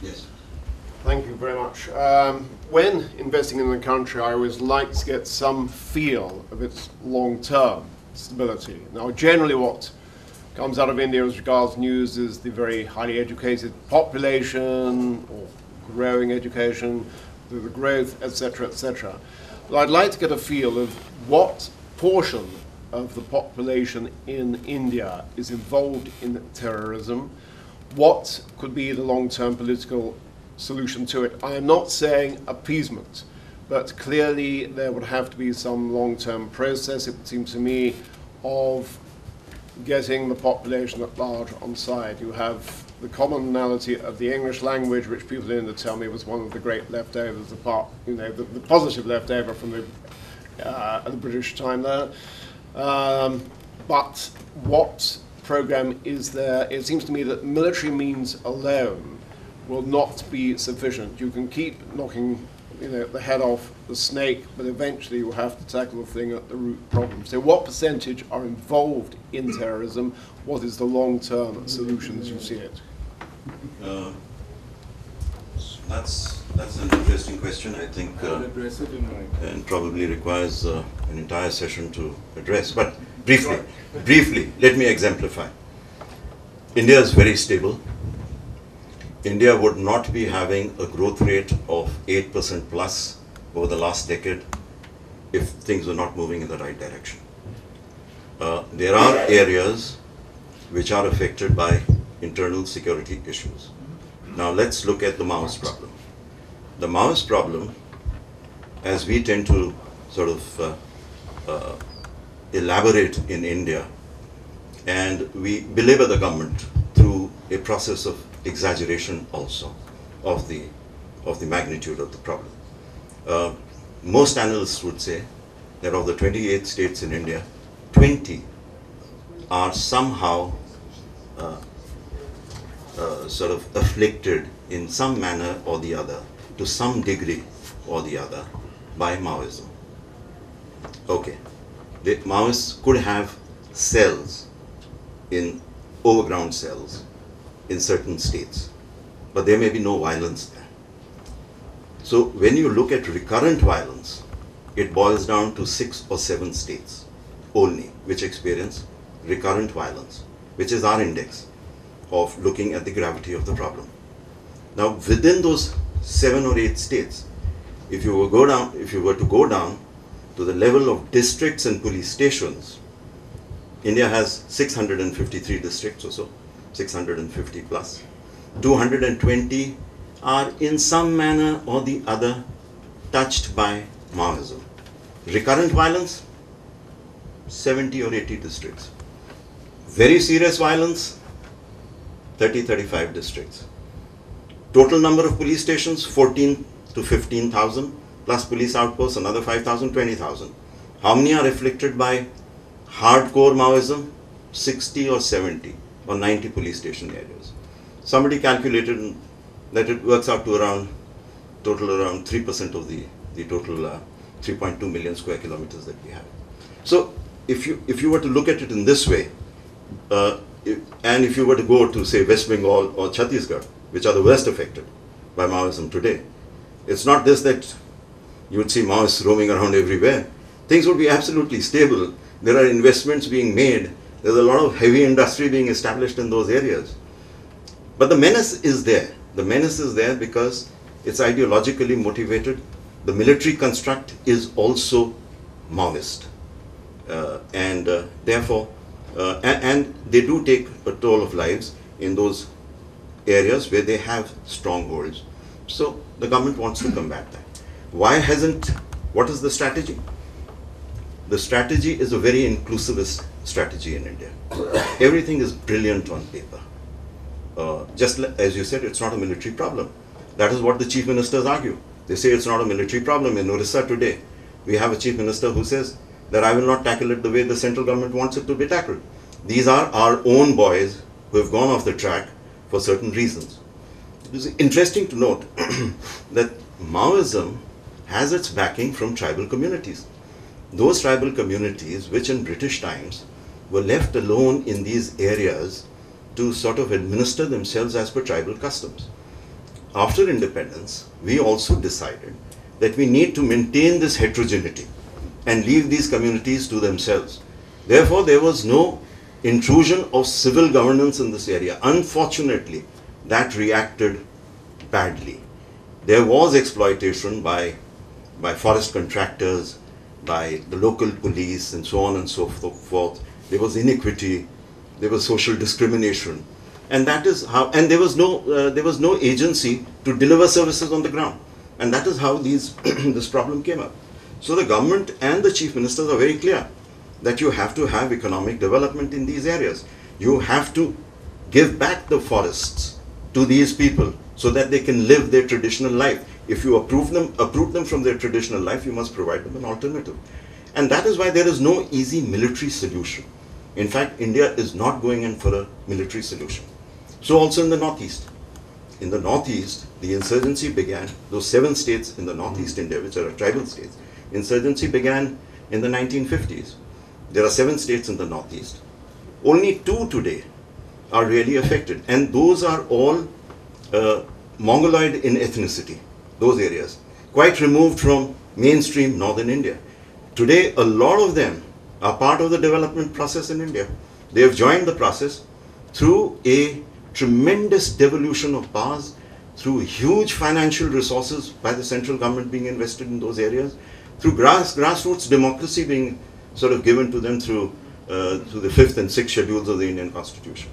Yes. Thank you very much. When investing in the country, I always like to get some feel of its long-term stability. Now, generally what comes out of India as regards news is the very highly educated population, or growing education, the growth, etc., etc. But I'd like to get a feel of what portion of the population in India is involved in terrorism, what could be the long-term political solution to it. I am not saying appeasement, but clearly there would have to be some long-term process, it would seem to me, of getting the population at large on side. You have the commonality of the English language, which people in India tell me was one of the great leftovers, the positive leftover from the British time there. But what program is there? It seems to me that military means alone will not be sufficient. You can keep knocking the head off the snake, but eventually you'll have to tackle the thing at the root problem. So what percentage are involved in terrorism? What is the long-term solution as you see it? That's an interesting question, I think, and probably requires an entire session to address. But briefly, let me exemplify. India is very stable. India would not be having a growth rate of 8% plus over the last decade if things were not moving in the right direction. There are areas which are affected by internal security issues. Now let's look at the Maoist problem. The Maoist problem, as we tend to sort of elaborate in India, and we belabor the government through a process of exaggeration also of the magnitude of the problem. Most analysts would say that of the 28 states in India, 20 are somehow sort of afflicted in some manner or the other, to some degree or the other, by Maoism. Okay, the Maoists could have cells, overground cells, in certain states, but there may be no violence there. So when you look at recurrent violence, it boils down to 6 or 7 states only which experience recurrent violence, which is our index of looking at the gravity of the problem. Now within those 7 or 8 states, if you were to go down to the level of districts and police stations, India has 653 districts or so, 650 plus. 220 are in some manner or the other touched by Maoism. Recurrent violence, 70 or 80 districts. Very serious violence, 30-35 districts. Total number of police stations, 14 to 15,000, plus police outposts, another 5,000, 20,000. How many are afflicted by hardcore Maoism? 60 or 70 or 90 police station areas. Somebody calculated that it works out to around 3% of the total 3.2 million square kilometers that we have. So if you were to look at it in this way, and if you were to go to say West Bengal or Chhattisgarh, which are the worst affected by Maoism today, it's not this that you would see Maoists roaming around everywhere. Things would be absolutely stable. There are investments being made. There's a lot of heavy industry being established in those areas. But the menace is there. The menace is there because it's ideologically motivated. The military construct is also Maoist. Therefore, and they do take a toll of lives in those areas where they have strongholds. So the government wants to combat that. What is the strategy? The strategy is a very inclusivist strategy in India. Everything is brilliant on paper. Just as you said, it's not a military problem. That is what the chief ministers argue. They say it's not a military problem. In Orissa today, we have a chief minister who says that I will not tackle it the way the central government wants it to be tackled. These are our own boys who have gone off the track for certain reasons. It is interesting to note that Maoism has its backing from tribal communities. Those tribal communities, which in British times were left alone in these areas to sort of administer themselves as per tribal customs. after independence, we also decided that we need to maintain this heterogeneity and leave these communities to themselves. Therefore, there was no intrusion of civil governance in this area. Unfortunately, that reacted badly. There was exploitation by forest contractors, by the local police, and so on and so forth. There was iniquity, there was social discrimination, and that is how. And there was no agency to deliver services on the ground, and that is how this problem came up. So the government and the chief ministers are very clear that you have to have economic development in these areas. You have to give back the forests to these people so that they can live their traditional life. If you uproot them from their traditional life, you must provide them an alternative. And that is why there is no easy military solution. In fact, India is not going in for a military solution. So also in the Northeast. In the Northeast, the insurgency began, those 7 states in the Northeast India, which are tribal states, insurgency began in the 1950s. There are 7 states in the Northeast. Only 2 today are really affected, and those are all Mongoloid in ethnicity, those areas, quite removed from mainstream northern India. Today, a lot of them are part of the development process in India. They have joined the process through a tremendous devolution of powers, through huge financial resources by the central government being invested in those areas, through grassroots democracy being sort of given to them through the 5th and 6th schedules of the Indian Constitution.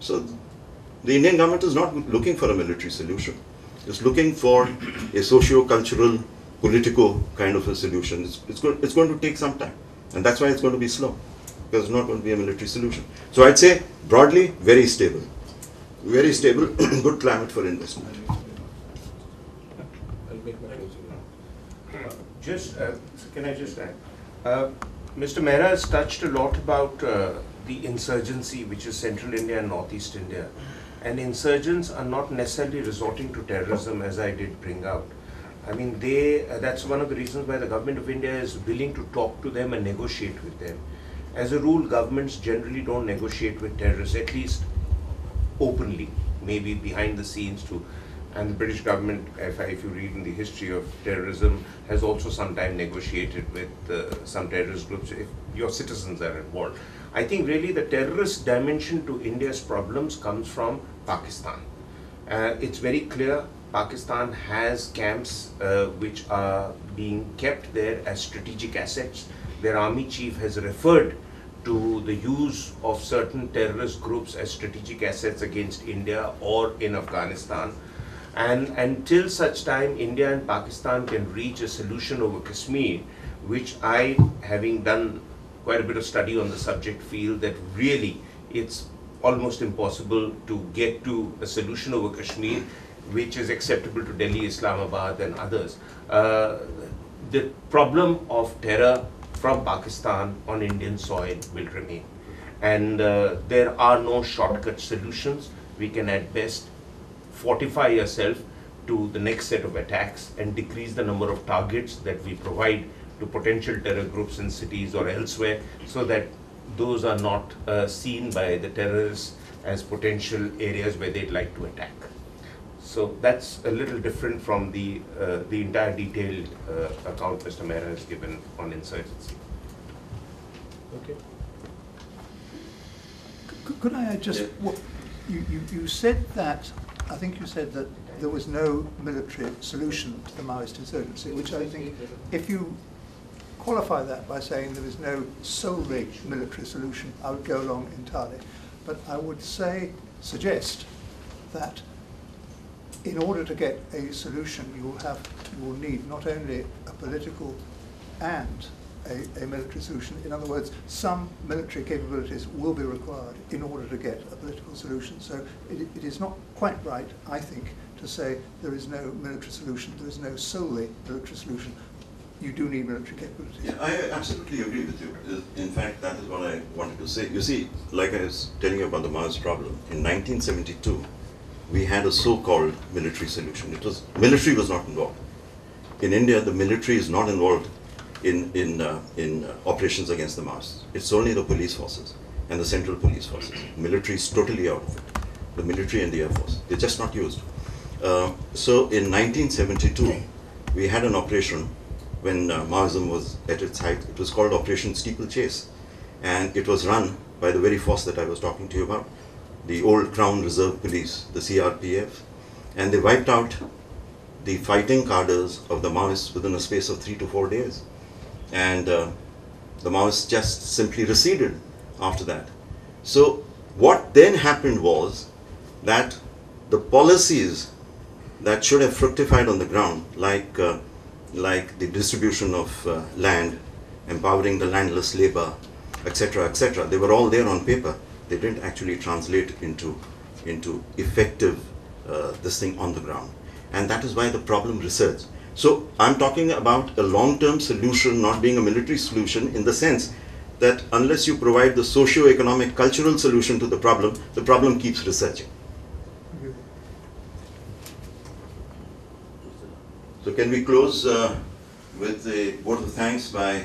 So the Indian government is not looking for a military solution. It's looking for a socio-cultural, politico kind of a solution. It's going to take some time, and that's why it's going to be slow, because it's not going to be a military solution. So I'd say broadly, very stable, good climate for investment. I'll make my closing remark. Can I just add? Mr. Mehra has touched a lot about the insurgency, which is Central India and Northeast India. And insurgents are not necessarily resorting to terrorism, as I did bring out. I mean, that's one of the reasons why the government of India is willing to talk to them and negotiate with them. As a rule, governments generally don't negotiate with terrorists, at least openly, maybe behind the scenes too. And the British government, if you read in the history of terrorism, has also sometimes negotiated with some terrorist groups if your citizens are involved. I think really the terrorist dimension to India's problems comes from Pakistan. It's very clear Pakistan has camps which are being kept there as strategic assets. Their army chief has referred to the use of certain terrorist groups as strategic assets against India or in Afghanistan. And until such time India and Pakistan can reach a solution over Kashmir, which I, having done quite a bit of study on the subject, feel that really it's almost impossible to get to a solution over Kashmir which is acceptable to Delhi, Islamabad and others. The problem of terror from Pakistan on Indian soil will remain. And there are no shortcut solutions. We can at best fortify yourself to the next set of attacks and decrease the number of targets that we provide to potential terror groups in cities or elsewhere, so that those are not seen by the terrorists as potential areas where they'd like to attack. So that's a little different from the entire detailed account Mr. Mehra has given on insurgency. Okay. Could I just, what, you said that, I think you said that there was no military solution to the Maoist insurgency, which I think, if you qualify that by saying there is no solely military solution, I would go along entirely. But I would suggest that in order to get a solution, you will need not only a political and a military solution. In other words, some military capabilities will be required in order to get a political solution. So it is not quite right, I think, to say there is no military solution, there is no solely military solution. You do need military capabilities. Yeah, I absolutely agree with you. In fact, that is what I wanted to say. You see, like I was telling you about the Maoist problem, in 1972, we had a so-called military solution. Military was not involved. In India, the military is not involved in operations against the Maoists. It's only the police forces and the central police forces. Military is totally out of it. The military and the air force, they're just not used. So in 1972, we had an operation when Maoism was at its height. It was called Operation Steeplechase, and it was run by the very force that I was talking to you about, the old Crown Reserve Police, the CRPF, and they wiped out the fighting cadres of the Maoists within a space of 3 to 4 days. And the Maoists just simply receded after that. So what then happened was that the policies that should have fructified on the ground, like the distribution of land, empowering the landless labor, etc., they were all there on paper. They didn't actually translate into effective this thing on the ground. And that is why the problem resurges. So I'm talking about a long-term solution not being a military solution, in the sense that unless you provide the socio-economic cultural solution to the problem keeps resurging. So can we close with a vote of thanks by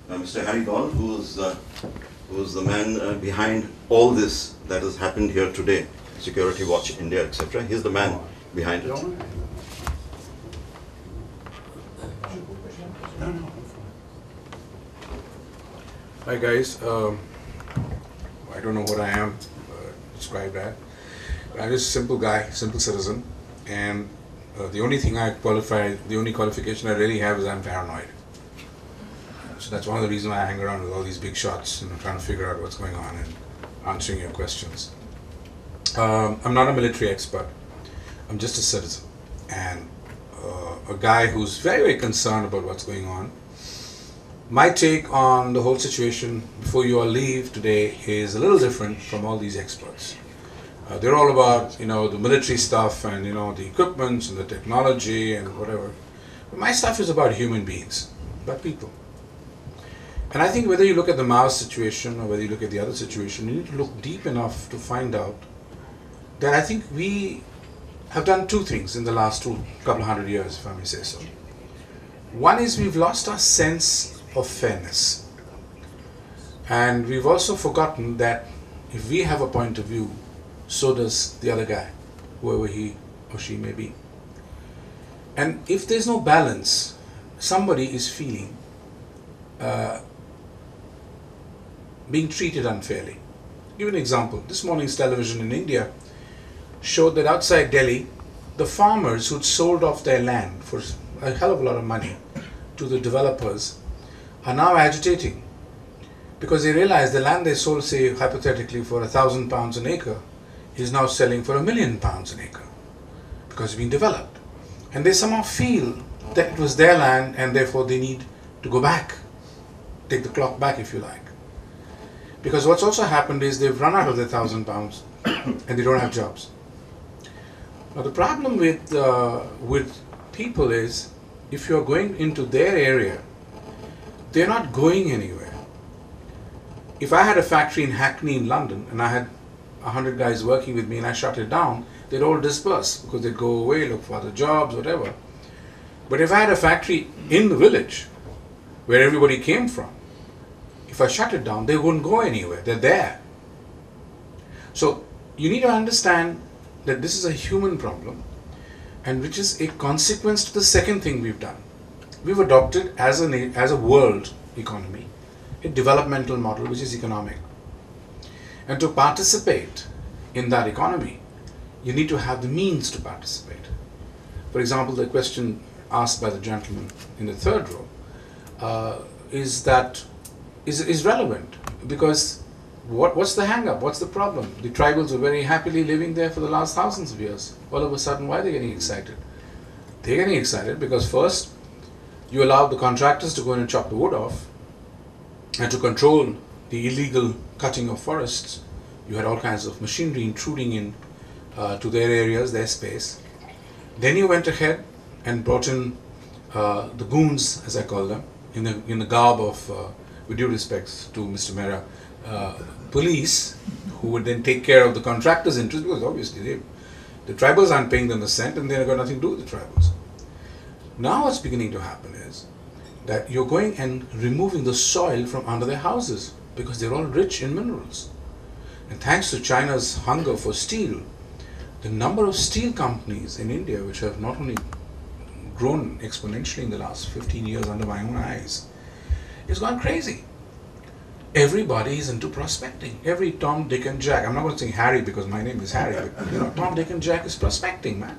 Mr. Harry Dahl, who's the man behind all this that has happened here today, Security Watch India, etc. He's the man behind it. Hi guys, I don't know what I am described as. I'm just a simple guy, simple citizen, and the only thing the only qualification I really have is I'm paranoid. So that's one of the reasons why I hang around with all these big shots, trying to figure out what's going on and answering your questions. I'm not a military expert. I'm just a citizen and a guy who's very, very concerned about what's going on. My take on the whole situation before you all leave today is a little different from all these experts. They're all about, the military stuff and, the equipment and the technology and whatever. But my stuff is about human beings, about people. And I think whether you look at the Mao situation or whether you look at the other situation, you need to look deep enough to find out that I think we have done two things in the last couple of hundred years, if I may say so. One is we've lost our sense of fairness. And we've also forgotten that if we have a point of view, so does the other guy, whoever he or she may be. And if there's no balance, somebody is feeling being treated unfairly. I'll give you an example. This morning's television in India showed that outside Delhi, the farmers who'd sold off their land for a hell of a lot of money to the developers are now agitating because they realize the land they sold, say hypothetically for £1,000 an acre, is now selling for £1 million an acre because it's been developed. And they somehow feel that it was their land and therefore they need to go back, take the clock back if you like. Because what's also happened is they've run out of their £1,000 and they don't have jobs. Now the problem with people is, if you're going into their area, they're not going anywhere. If I had a factory in Hackney in London and I had 100 guys working with me and I shut it down, they'd all disperse because they'd go away, look for other jobs, whatever. But if I had a factory in the village where everybody came from, if I shut it down, they wouldn't go anywhere. They're there. So you need to understand that this is a human problem, and which is a consequence to the second thing we've done. We've adopted as a world economy a developmental model which is economic. And to participate in that economy, you need to have the means to participate. For example, the question asked by the gentleman in the third row is relevant, because what's the hang-up? What's the problem? The tribals were very happily living there for the last thousands of years. All of a sudden, why are they getting excited? They're getting excited because first, you allowed the contractors to go in and chop the wood off, and to control the illegal cutting of forests. You had all kinds of machinery intruding in to their areas, their space. Then you went ahead and brought in the goons, as I call them, in the garb of, with due respects to Mr. Mehra, police, who would then take care of the contractors' interests, because obviously the tribals aren't paying them a cent and they've got nothing to do with the tribals. Now what's beginning to happen is that you're going and removing the soil from under their houses because they're all rich in minerals. And thanks to China's hunger for steel, the number of steel companies in India which have not only grown exponentially in the last 15 years under my own eyes, it's gone crazy. Everybody is into prospecting. Every Tom, Dick and Jack, I'm not going to say Harry because my name is Harry, but you know, Tom, Dick and Jack is prospecting, man.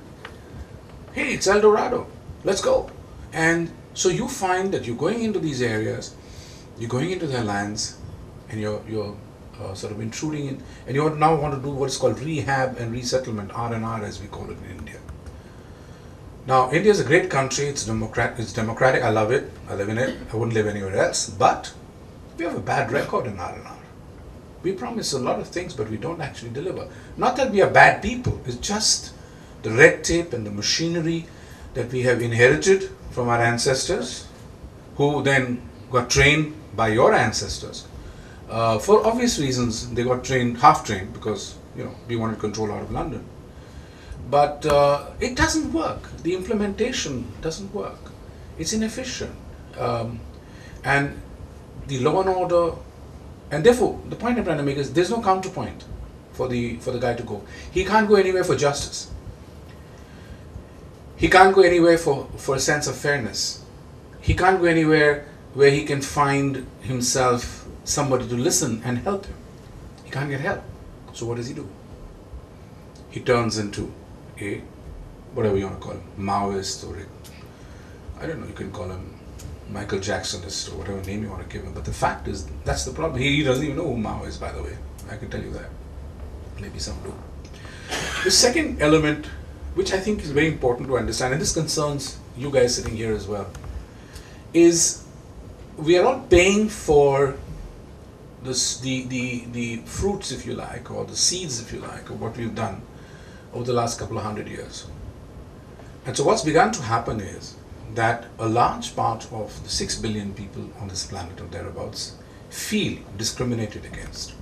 Hey, it's El Dorado, let's go. And so you find that you're going into these areas, you're going into their lands, and you're sort of intruding in, and you now want to do what is called rehab and resettlement, R&R as we call it in India. Now, India is a great country, it's democratic, I love it, I live in it, I wouldn't live anywhere else, but we have a bad record in R&R. We promise a lot of things, but we don't actually deliver. Not that we are bad people, it's just the red tape and the machinery that we have inherited from our ancestors, who then got trained by your ancestors. For obvious reasons, they got trained, half-trained, because we wanted control out of London. But it doesn't work. The implementation doesn't work. It's inefficient. And the law and order, and therefore, the point I'm trying to make is there's no counterpoint for the guy to go. He can't go anywhere for justice. He can't go anywhere for a sense of fairness. He can't go anywhere where he can find himself somebody to listen and help him. He can't get help. So what does he do? He turns into a, whatever you want to call him, Maoist, or I don't know, you can call him Michael Jacksonist or whatever name you want to give him. But the fact is, that's the problem. He doesn't even know who Mao is, by the way. I can tell you that. Maybe some do. The second element, which I think is very important to understand, and this concerns you guys sitting here as well, is we are all paying for this, the fruits, if you like, or the seeds, if you like, of what we've done over the last couple of 100 years. And so what's begun to happen is that a large part of the 6 billion people on this planet or thereabouts feel discriminated against.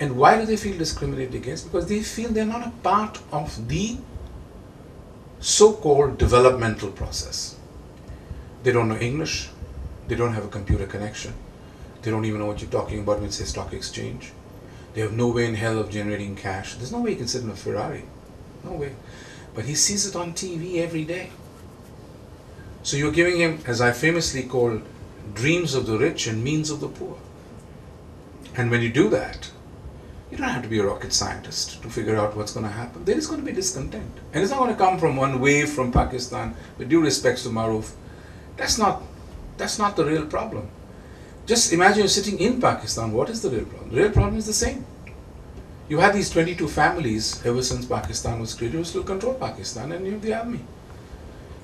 And why do they feel discriminated against? Because they feel they're not a part of the so-called developmental process. They don't know English, they don't have a computer connection, they don't even know what you're talking about when you say stock exchange. They have no way in hell of generating cash. There's no way he can sit in a Ferrari. No way. But he sees it on TV every day. So you're giving him, as I famously call, dreams of the rich and means of the poor. And when you do that, you don't have to be a rocket scientist to figure out what's going to happen. There is going to be discontent. And it's not going to come from one wave from Pakistan. With due respects to Maruf, that's not the real problem. Just imagine you're sitting in Pakistan. What is the real problem? The real problem is the same. You had these 22 families ever since Pakistan was created who still control Pakistan, and you have the army.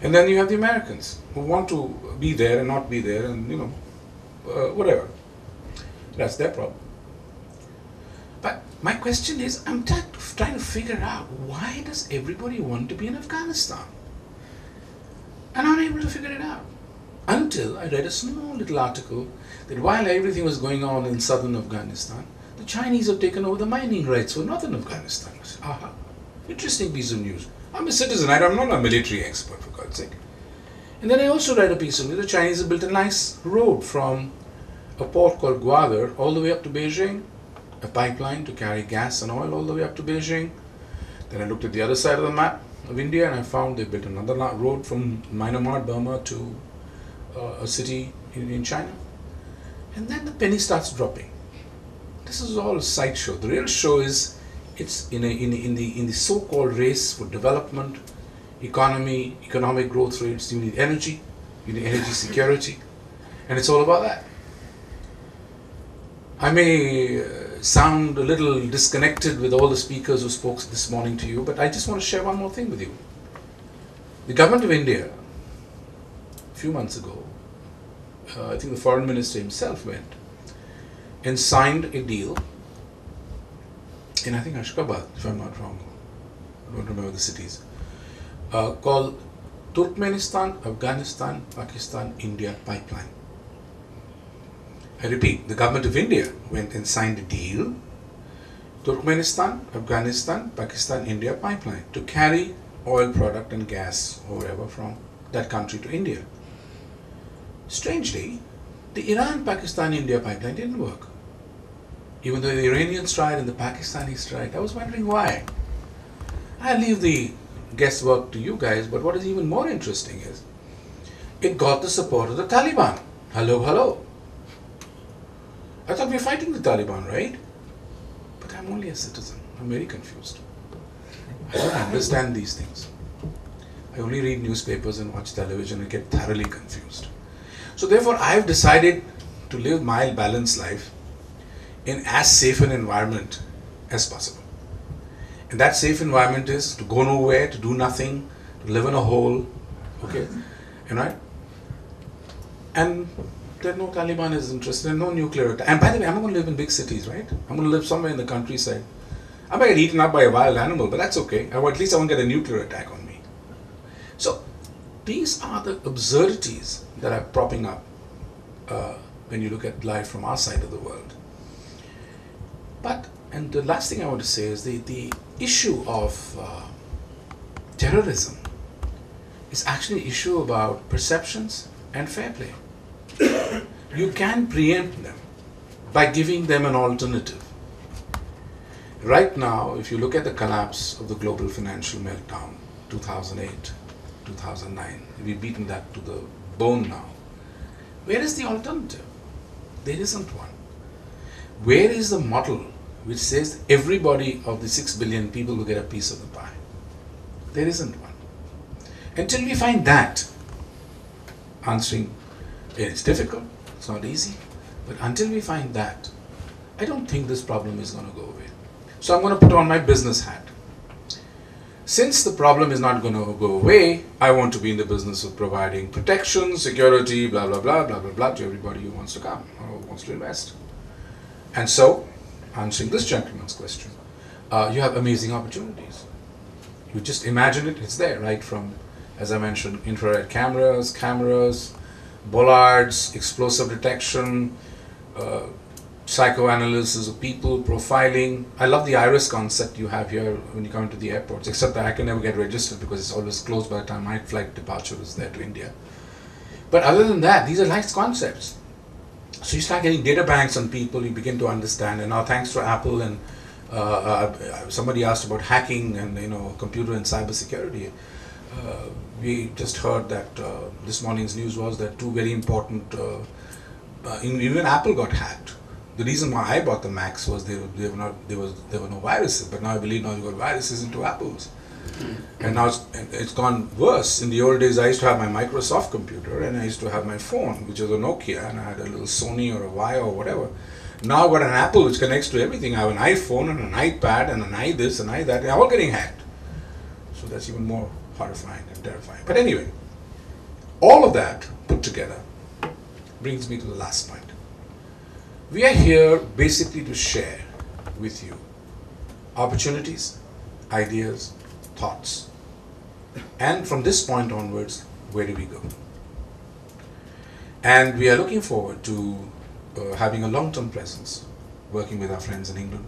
And then you have the Americans who want to be there and not be there, and whatever. That's their problem. But my question is, I'm trying to figure out, why does everybody want to be in Afghanistan? And I'm unable to figure it out. Until I read a small little article that while everything was going on in southern Afghanistan, the Chinese have taken over the mining rights for northern Afghanistan. I said, aha, interesting piece of news. I'm a citizen, I'm not a military expert, for God's sake. And then I also read a piece of news. The Chinese have built a nice road from a port called Gwadar all the way up to Beijing, a pipeline to carry gas and oil all the way up to Beijing. Then I looked at the other side of the map of India and I found they built another road from Myanmar, Burma to a city in China. And then the penny starts dropping. This is all a sideshow. The real show is, it's in the so-called race for development, economy, economic growth rates. You need energy security, and it's all about that. I may sound a little disconnected with all the speakers who spoke this morning to you, but I just want to share one more thing with you. The government of India, a few months ago, I think the foreign minister himself went and signed a deal in, I think, Ashgabat, if I'm not wrong, I don't remember the cities, called Turkmenistan, Afghanistan, Pakistan, India pipeline. I repeat, the government of India went and signed a deal, Turkmenistan, Afghanistan, Pakistan, India pipeline, to carry oil product and gas or whatever from that country to India. Strangely, the Iran-Pakistan-India pipeline didn't work. Even though the Iranians tried and the Pakistanis tried. I was wondering why. I leave the guesswork to you guys, but what is even more interesting is it got the support of the Taliban. Hello, hello. I thought we were fighting the Taliban, right? But I'm only a citizen. I'm very confused. I don't understand these things. I only read newspapers and watch television and get thoroughly confused. So therefore, I've decided to live my balanced life in as safe an environment as possible. And that safe environment is to go nowhere, to do nothing, to live in a hole, okay, right? And there no Taliban is interested in no nuclear attack. And by the way, I'm not going to live in big cities, right? I'm going to live somewhere in the countryside. I might get eaten up by a wild animal, but that's okay. Or at least I won't get a nuclear attack on me. So these are the absurdities that are propping up when you look at life from our side of the world. But, and the last thing I want to say is the issue of terrorism is actually an issue about perceptions and fair play. You can preempt them by giving them an alternative. Right now, if you look at the collapse of the global financial meltdown, 2008, 2009, we've beaten that to the bone now. Where is the alternative? There isn't one. Where is the model which says everybody of the 6 billion people will get a piece of the pie? There isn't one. Until we find that, answering, it's difficult, it's not easy, but until we find that, I don't think this problem is going to go away. So I'm going to put on my business hat. Since the problem is not going to go away, I want to be in the business of providing protection, security, blah, blah, blah, blah, blah, blah, to everybody who wants to come or who wants to invest. And so, answering this gentleman's question, you have amazing opportunities. You just imagine it, it's there, right from, as I mentioned, infrared cameras, bollards, explosive detection, psychoanalysis of people, profiling. I love the iris concept you have here when you come to the airports, except that I can never get registered because it's always closed by the time my flight departure is there to India. But other than that, these are nice concepts. So you start getting data banks on people, you begin to understand, and now thanks to Apple and somebody asked about hacking and computer and cyber security. We just heard that this morning's news was that two very important, even Apple got hacked. The reason why I bought the Macs was there were no viruses, but now I believe now you've got viruses into Apples. And now it's gone worse. In the old days, I used to have my Microsoft computer and I used to have my phone, which was a Nokia, and I had a little Sony or a Y or whatever. Now I've got an Apple which connects to everything. I have an iPhone and an iPad and an this and that. They're all getting hacked. So that's even more horrifying and terrifying. But anyway, all of that put together brings me to the last point. We are here basically to share with you opportunities, ideas, thoughts. And from this point onwards, where do we go? And we are looking forward to having a long-term presence, working with our friends in England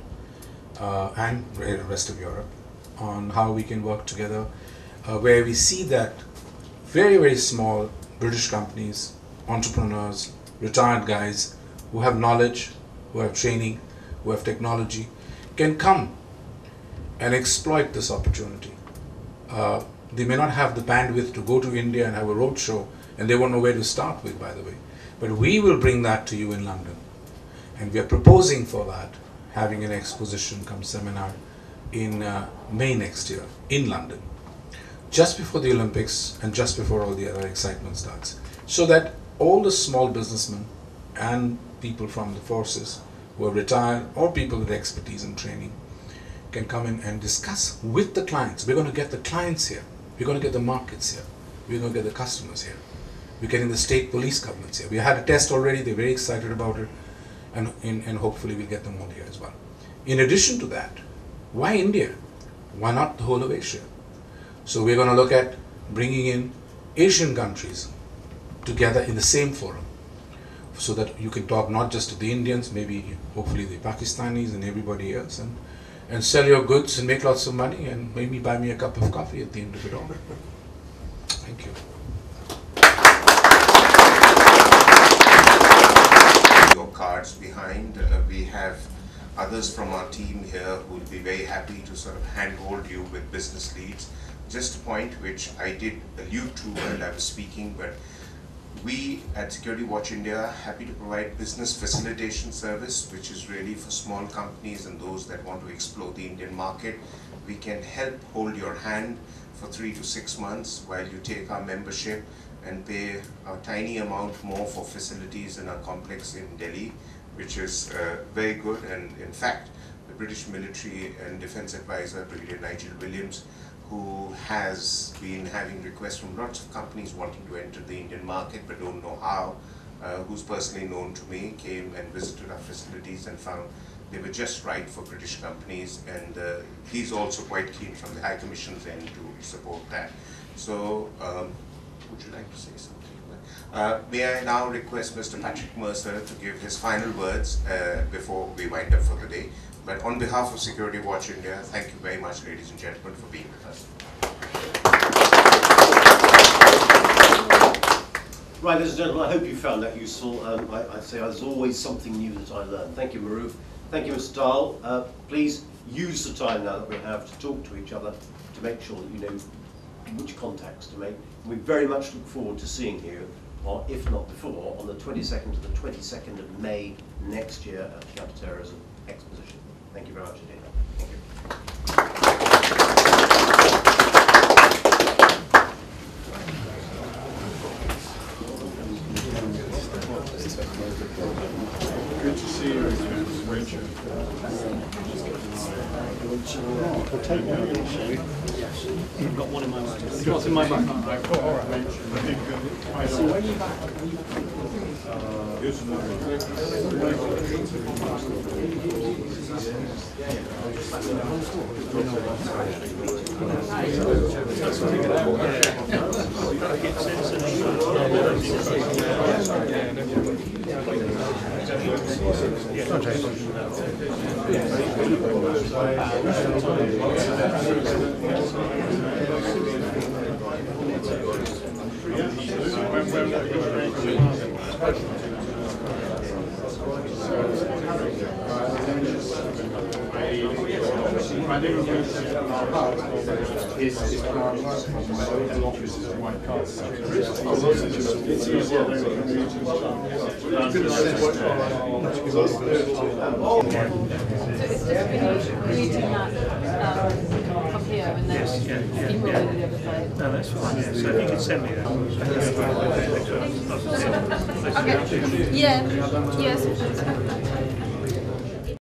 and the rest of Europe on how we can work together, where we see that very, very small British companies, entrepreneurs, retired guys who have knowledge, who have training, who have technology, can come and exploit this opportunity. They may not have the bandwidth to go to India and have a roadshow, and they won't know where to start with, by the way. But we will bring that to you in London. And we are proposing for that, having an exposition come seminar in May next year in London, just before the Olympics and just before all the other excitement starts, so that all the small businessmen and people from the forces who are retired or people with expertise and training can come in and discuss with the clients. We're going to get the clients here. We're going to get the markets here. We're going to get the customers here. We're getting the state police governments here. We had a test already. They're very excited about it. And hopefully we'll get them all here as well. In addition to that, why India? Why not the whole of Asia? So we're going to look at bringing in Asian countries together in the same forum, so that you can talk not just to the Indians, maybe hopefully the Pakistanis and everybody else, and sell your goods and make lots of money and maybe buy me a cup of coffee at the end of it all. Thank you. Your cards behind, we have other others from our team here who will be very happy to sort of handhold you with business leads. Just a point which I did allude to while I was speaking, but we at Security Watch India are happy to provide business facilitation service, which is really for small companies and those that want to explore the Indian market. We can help hold your hand for 3 to 6 months while you take our membership and pay a tiny amount more for facilities in our complex in Delhi, which is very good. And in fact, the British military and defense advisor, Brigadier Nigel Williams, who has been having requests from lots of companies wanting to enter the Indian market but don't know how, who's personally known to me, came and visited our facilities and found they were just right for British companies, and he's also quite keen from the High Commission's end to support that. So, would you like to say something? May I now request Mr. Patrick Mercer to give his final words before we wind up for the day. But on behalf of Security Watch India, thank you very much, ladies and gentlemen, for being with us. Right, ladies and gentlemen, I hope you found that useful. I'd say there's always something new that I learned. Thank you, Maruf. Thank you, Mr. Dahl. Please use the time now that we have to talk to each other to make sure that you know which contacts to make. We very much look forward to seeing you, or if not before, on the 22nd to the 22nd of May next year at the Counterterrorism Exposition. Thank you very much indeed. Thank you. Good to see you again, Richard. I've got one in my mind. It's got in my mind. I've got all right. I think so when you back? Here's another No, that's fine. So if you could send me that. Okay. Yeah. Yes.